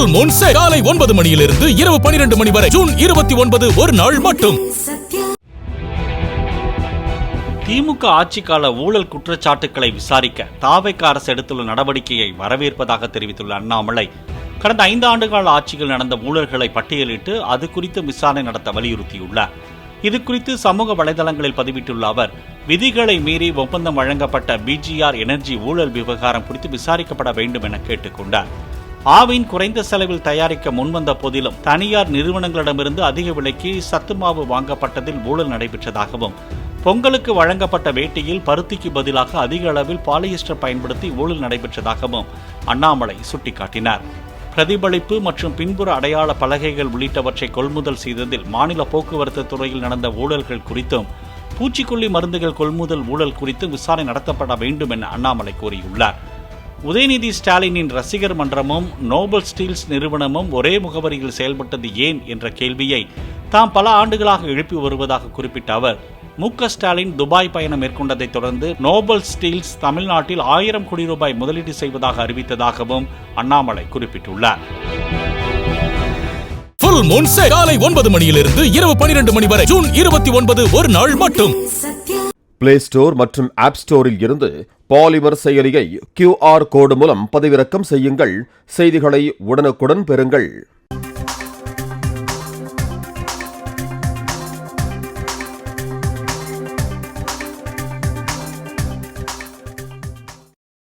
Full Moon sale காலை 9 மணியிலிருந்து இரவு 12 மணி வரை. ஜூன் 29 ஒரு நாள் மட்டும். திமுக ஆட்சிக்கால ஊழல் குற்றச்சாட்டுக்களை விசாரிக்க தாவேகா அரசு எடுத்துள்ள நடவடிக்கையை வரவேற்பதாக தெரிவித்துள்ள அண்ணாமலை, கடந்த 5 ஆண்டுகால ஆட்சியில் நடந்த ஊழல்களை பட்டியலிட்டு அது குறித்து விசாரணை நடத்த வலியுறுத்தியுள்ளார். இதுகுறித்து சமூக வலைதளங்களில் பதிவிட்டுள்ள அவர், விதிகளை மீறி ஒப்பந்தம் வழங்கப்பட்ட பிஜிஆர் எனர்ஜி ஊழல் விவகாரம் குறித்து விசாரிக்கப்பட வேண்டும் என கேட்டுக்கொண்டார். ஆவின் குறைந்த செலவில் தயாரிக்க முன்வந்த போதிலும் தனியார் நிறுவனங்களிடமிருந்து அதிக விலைக்கு சத்துமாவு வாங்கப்பட்டதில் ஊழல் நடைபெற்றதாகவும், பொங்கலுக்கு வழங்கப்பட்ட வேட்டியில் பருத்திக்கு பதிலாக அதிக அளவில் பாலியஸ்டர் பயன்படுத்தி ஊழல் நடைபெற்றதாகவும் அண்ணாமலை சுட்டிக்காட்டினார். பிரதிபலிப்பு மற்றும் பின்புற அடையாள பலகைகள் உள்ளிட்டவற்றை கொள்முதல் செய்ததில் மாநில போக்குவரத்து துறையில் நடந்த ஊழல்கள் குறித்தும், பூச்சிக்கொல்லி மருந்துகள் கொள்முதல் ஊழல் குறித்தும் விசாரணை நடத்தப்பட வேண்டும் என அண்ணாமலை கூறியுள்ளார். உதயநிதி ஸ்டாலினின் ரசிகர் மன்றமும் நோபல் ஸ்டீல்ஸ் நிறுவனமும் ஒரே முகவரியில் செயல்பட்டது ஏன் என்ற கேள்வியை தாம் பல ஆண்டுகளாக எழுப்பி வருவதாக குறிப்பிட்ட அவர், மு.க. ஸ்டாலின் துபாய் பயணம் மேற்கொண்டதை தொடர்ந்து நோபல் ஸ்டீல்ஸ் தமிழ்நாட்டில் 1000 கோடி ரூபாய் முதலீடு செய்வதாக அறிவித்ததாகவும் அண்ணாமலை குறிப்பிட்டுள்ளார். ஃபுல் மூன் சேல் காலை 9 மணியிலிருந்து இரவு 12 மணி வரை. ஜூன் 29 ஒரு நாள் மட்டும். பிளே ஸ்டோர் மற்றும் ஆப் ஸ்டோரில் இருந்து பாலிமர் செயலியை QR கோடு மூலம் பதிவிறக்கம் செய்யுங்கள். செய்திகளை உடனுக்குடன் பெறுங்கள்.